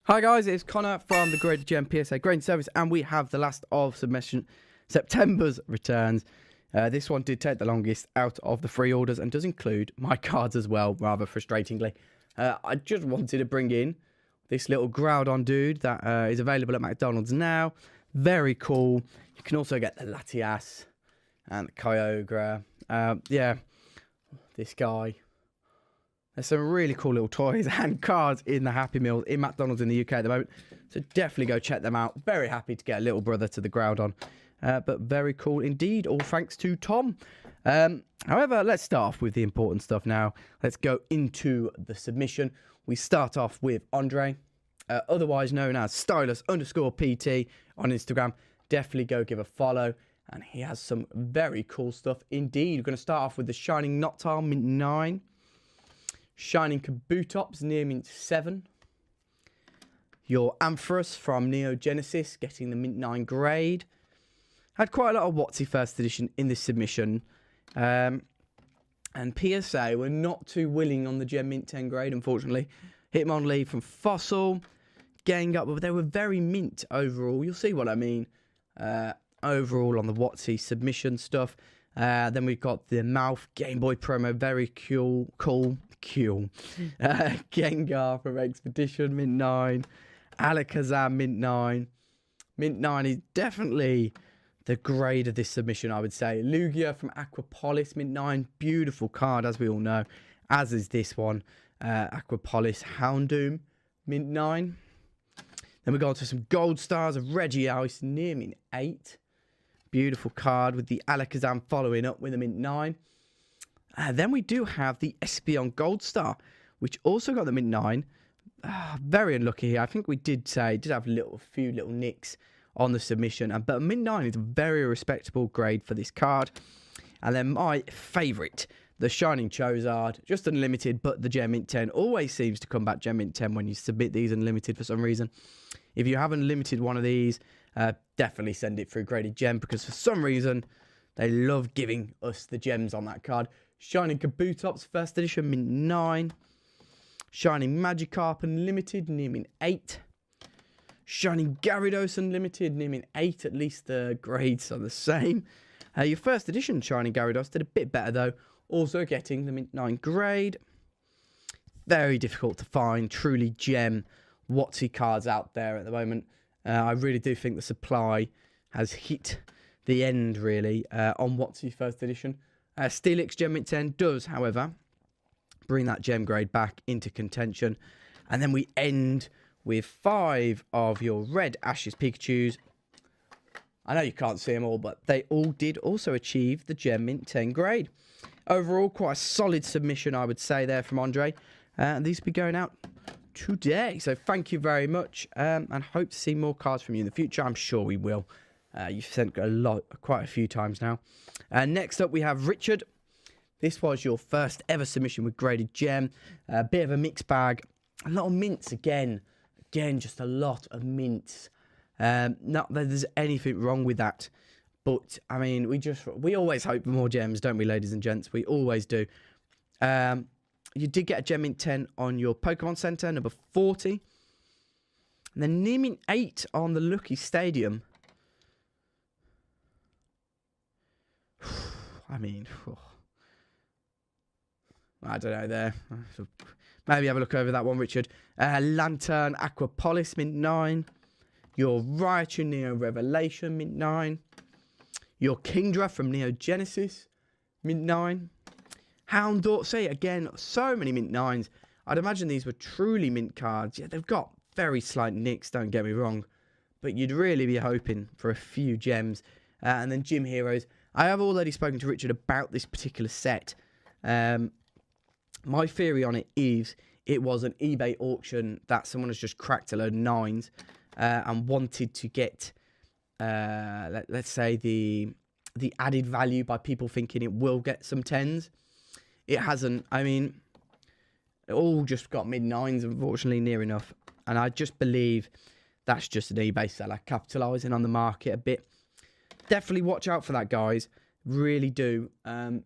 Hi guys, it's Connor from the Graded Gem PSA Grading Service, and we have the last of submission September's returns. This one did take the longest out of the free orders and does include my cards as well, rather frustratingly. I just wanted to bring in this little Groudon dude that is available at McDonald's now. Very cool. You can also get the Latias and the Kyogre. Yeah, this guy. There's some really cool little toys and cards in the Happy Meals in McDonald's in the UK at the moment. So definitely go check them out. Very happy to get a little brother to the Groudon. But very cool indeed, all thanks to Tom. However, let's start off with the important stuff now. Let's go into the submission. We start off with Andre, otherwise known as Stylus_PT on Instagram. Definitely go give a follow. And he has some very cool stuff indeed. We're going to start off with the Shining Noctowl Mint 9. Shining Kabutops near Mint 7. Your Ampharos from Neo Genesis getting the Mint 9 grade. Had quite a lot of WOTC first edition in this submission. And PSA were not too willing on the Gem Mint 10 grade, unfortunately. Hitmonlee from Fossil. Gengar, but they were very mint overall. You'll see what I mean. Overall on the WOTC submission stuff. Then we've got the Mouth Game Boy promo, very cool. Gengar from Expedition, Mint 9. Alakazam, Mint 9. Mint 9 is definitely the grade of this submission, I would say. Lugia from Aquapolis, Mint 9. Beautiful card, as we all know. As is this one. Aquapolis Houndoom, Mint 9. Then we go on to some Gold Stars of Regiel's near Mint 8. Beautiful card with the Alakazam following up with a Mint 9. Then we do have the Espeon Gold Star, which also got the Mint 9. Very unlucky here. I think we did have a few little nicks on the submission. But Mint 9 is a very respectable grade for this card. And then my favourite, the Shining Charizard, just unlimited, but the Gem Mint 10 always seems to come back Gem Mint 10 when you submit these unlimited for some reason. If you haven't limited one of these, definitely send it through Graded Gem, because for some reason they love giving us the gems on that card. Shining Kabutops first edition Mint 9. Shining Magikarp Unlimited near Mint 8. Shining Gyarados Unlimited near Mint 8. At least the grades are the same. Your first edition Shining Gyarados did a bit better though, also getting the Mint 9 grade. Very difficult to find truly gem WOTC cards out there at the moment. I really do think the supply has hit the end, really, on WOTC first edition. Steelix Gem Mint 10 does, however, bring that gem grade back into contention. And then we end with 5 of your Red Ashes Pikachus. I know you can't see them all, but they all did also achieve the Gem Mint 10 grade. Overall, quite a solid submission, I would say, there from Andre. And these will be going out today. So thank you very much, and hope to see more cards from you in the future. I'm sure we will. You've sent quite a few times now. Next up we have Richard. This was your first ever submission with Graded Gem. A bit of a mixed bag. A lot of mints again, just a lot of mints. Not that there's anything wrong with that, but I mean we always hope for more gems, don't we, ladies and gents? We always do. You did get a Gem Mint 10 on your Pokemon Center, number 40. And then near Mint 8 on the Lucky Stadium. I mean, I don't know there. Maybe have a look over that one, Richard. Lantern Aquapolis, Mint 9. Your Raichu Neo Revelation, Mint 9. Your Kingdra from Neo Genesis, Mint 9. Houndour, see, again, so many Mint 9s. I'd imagine these were truly mint cards. Yeah, they've got very slight nicks, don't get me wrong. But you'd really be hoping for a few gems. And then Gym Heroes. I have already spoken to Richard about this particular set. My theory on it is it was an eBay auction that someone has just cracked a load of 9s and wanted to get, let's say, the added value by people thinking it will get some 10s. It hasn't. I mean, it all just got mid-9s, unfortunately, near enough. And I just believe that's just an eBay seller capitalising on the market a bit. Definitely watch out for that, guys. Really do. It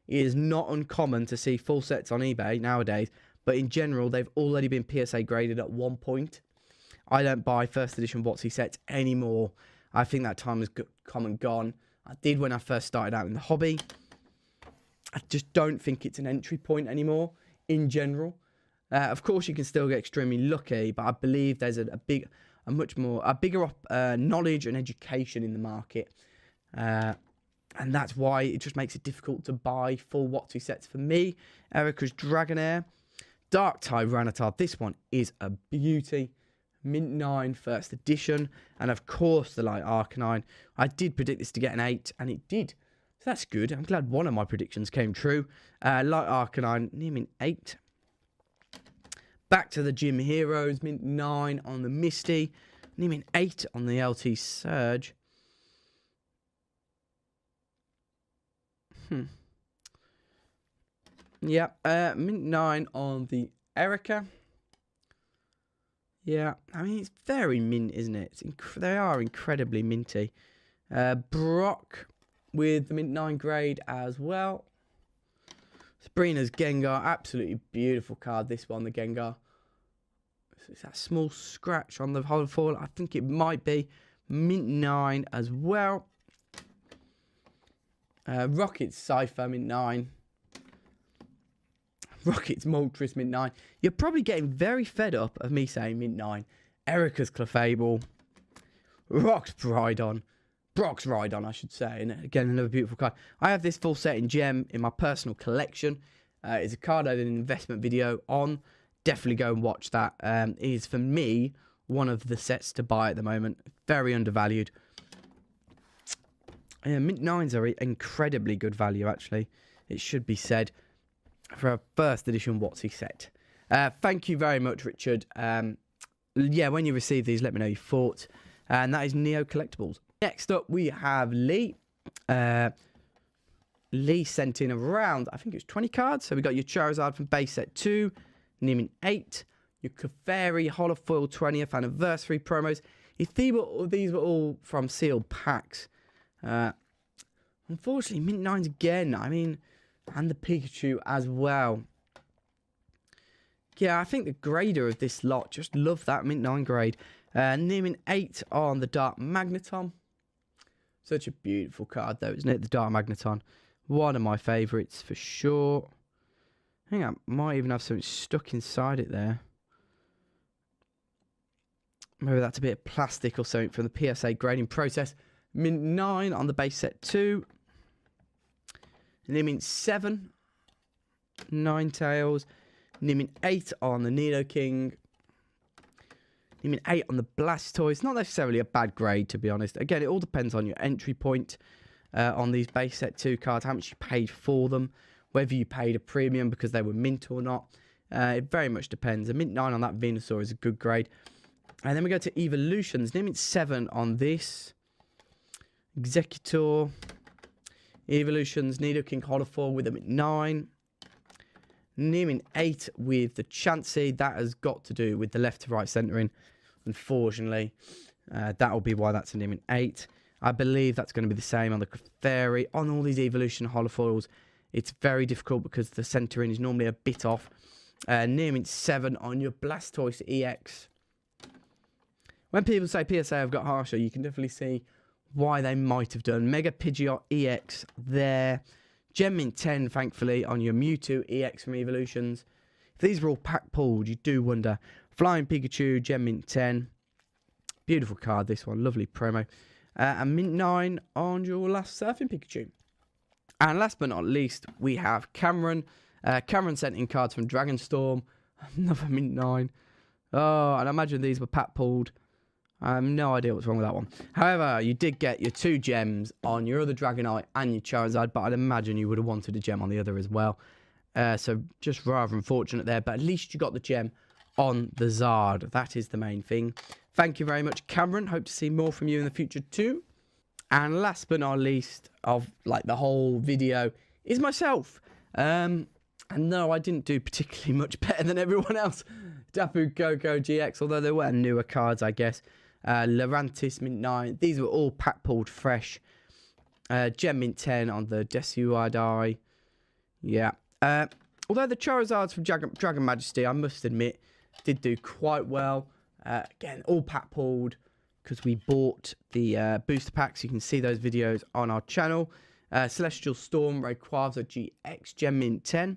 is not uncommon to see full sets on eBay nowadays. But in general, they've already been PSA graded at one point. I don't buy first edition WOTC sets anymore. I think that time has come and gone. I did when I first started out in the hobby. I just don't think it's an entry point anymore in general. Of course, you can still get extremely lucky, but I believe there's a bigger knowledge and education in the market. And that's why it just makes it difficult to buy full WOTC sets for me. Erica's Dragonair. Dark Tyranitar. This one is a beauty. Mint 9 first edition. And of course the Light Arcanine. I did predict this to get an 8, and it did. So that's good. I'm glad one of my predictions came true. Light Arcanine, near mint 8. Back to the Gym Heroes. Mint 9 on the Misty. Near mint 8 on the LT Surge. Yeah, mint 9 on the Erica. Yeah, I mean, it's very mint, isn't it? They are incredibly minty. Brock with the mint 9 grade as well. Sabrina's Gengar, absolutely beautiful card, this one, the Gengar. It's that small scratch on the hollow foil. I think it might be mint 9 as well. Rocket's Cypher, mint 9. Rocket's Moltres, mint 9. You're probably getting very fed up of me saying mint 9. Erica's Clefable. Brock's Rhydon, I should say. And again, another beautiful card. I have this full set in gem in my personal collection. It's a card I did an investment video on. Definitely go and watch that. It is, for me, one of the sets to buy at the moment. Very undervalued. Mint 9s are incredibly good value, actually. It should be said, for a first edition WOTC set. Thank you very much, Richard. Yeah, when you receive these, let me know your thoughts. And that is Neo Collectibles. Next up, we have Lee. Lee sent in around, I think it was 20 cards. So we got your Charizard from base set 2, Neeming 8, your Clefairy Holofoil 20th anniversary promos. These were all from sealed packs. Unfortunately, mint 9s again. I mean, and the Pikachu as well. Yeah, I think the grader of this lot, just love that mint 9 grade. Neeming 8 on the Dark Magneton. Such a beautiful card though, isn't it? The Dark Magneton. One of my favourites for sure. I think I might even have something stuck inside it there. Maybe that's a bit of plastic or something from the PSA grading process. Mint 9 on the base set 2. Mint 7. Ninetales. Mint 8 on the Nidoking. Mint 8 on the Blastoise. Not necessarily a bad grade, to be honest. Again, it all depends on your entry point on these base set 2 cards, how much you paid for them, whether you paid a premium because they were mint or not. It very much depends. A mint 9 on that Venusaur is a good grade. And then we go to Evolutions. Mint 7 on this. Executor. Evolutions. Nidoking Holofoil with a mint 9. Mint 8 with the Chansey. That has got to do with the left to right centering. Unfortunately, that will be why that's a mint 8. I believe that's going to be the same on the Clefairy. On all these Evolution Holofoils, it's very difficult because the centering is normally a bit off. Mint 7 on your Blastoise EX. When people say PSA have got harsher, you can definitely see why they might have done. Mega Pidgeot EX there. Gem Mint 10, thankfully, on your Mewtwo EX from Evolutions. If these were all pack pulled, you do wonder. Flying Pikachu, Gem Mint 10. Beautiful card, this one. Lovely promo. And Mint 9 on your last Surfing Pikachu. And last but not least, we have Cameron. Cameron sent in cards from Dragonstorm. Another Mint 9. Oh, and I imagine these were pack pulled. I have no idea what's wrong with that one. However, you did get your 2 gems on your other Dragonite and your Charizard, but I'd imagine you would have wanted a gem on the other as well. So just rather unfortunate there, but at least you got the gem on the Zard. That is the main thing. Thank you very much, Cameron. Hope to see more from you in the future too. And last but not least of like the whole video is myself. And no, I didn't do particularly much better than everyone else. Dapu Coco GX, although there were newer cards, I guess. Lurantis Mint 9. These were all pack pulled fresh. Gem Mint 10 on the Desuadai. Yeah. Although the Charizards from Dragon Majesty, I must admit, did do quite well. Again, all pack pulled because we bought the booster packs. You can see those videos on our channel. Celestial Storm, Rayquaza GX Gem Mint 10.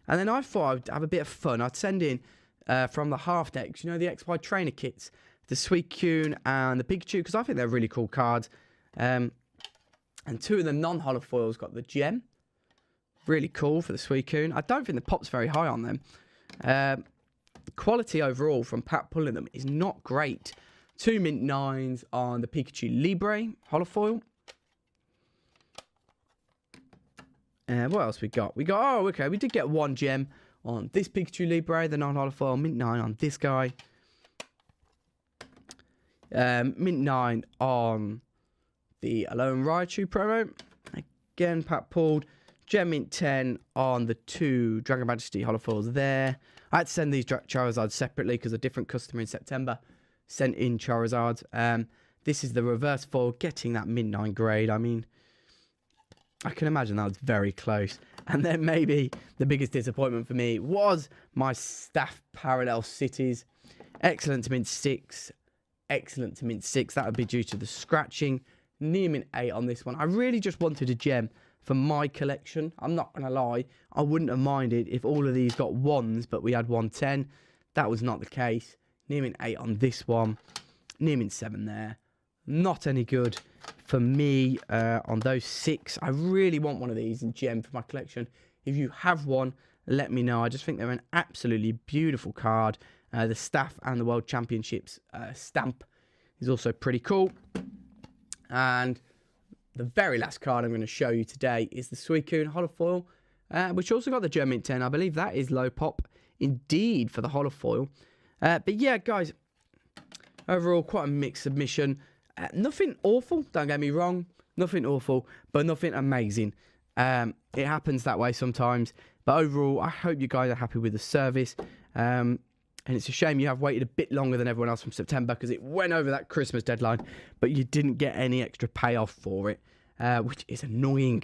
And then I thought I'd have a bit of fun. I'd send in from the half decks, you know, the XY trainer kits, the Suicune and the Pikachu, because I think they're really cool cards. And two of the non-holo foils got the gem. Really cool for the Suicune. I don't think the pop's very high on them. The quality overall from pack pulling them is not great. 2 mint 9s on the Pikachu Libre holo foil. What else we got? Oh, okay, we did get 1 gem on this Pikachu Libre, the non-holo foil. Mint 9 on this guy. Mint 9 on the Alone Raichu promo. Again, pack pulled. Gem Mint 10 on the 2 Dragon Majesty holo foils there. I had to send these Charizards separately because a different customer in September sent in Charizards. This is the reverse foil, getting that Mint 9 grade. I mean, I can imagine that was very close. And then maybe the biggest disappointment for me was my Staff Parallel Cities. Excellent to Mint 6. Excellent to Mint 6. That would be due to the scratching. Near Mint 8 on this one. I really just wanted a gem for my collection. I'm not going to lie. I wouldn't have minded if all of these got 1s, but we had 110. That was not the case. Near Mint 8 on this one. Near Mint 7 there. Not any good for me on those 6. I really want one of these in gem for my collection. If you have one, let me know. I just think they're an absolutely beautiful card. The Staff and the World Championships stamp is also pretty cool. And the very last card I'm going to show you today is the Suicune holo foil, which also got the Gem Mint 10. I believe that is low pop indeed for the holo foil. But yeah, guys, overall quite a mixed submission. Nothing awful, don't get me wrong. Nothing awful, but nothing amazing. It happens that way sometimes. But overall, I hope you guys are happy with the service. And it's a shame you have waited a bit longer than everyone else from September because it went over that Christmas deadline, but you didn't get any extra payoff for it, which is annoying.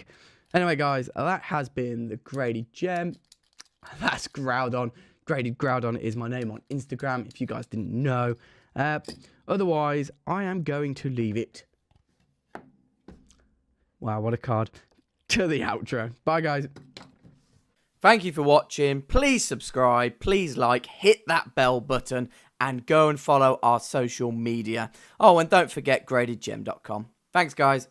Anyway, guys, that has been the Graded Gem. That's Groudon. Graded Groudon is my name on Instagram, if you guys didn't know. Otherwise, I am going to leave it. Wow, what a card. To the outro. Bye, guys. Thank you for watching. Please subscribe, please like, hit that bell button, and go and follow our social media. Oh, and don't forget gradedgem.com. Thanks, guys.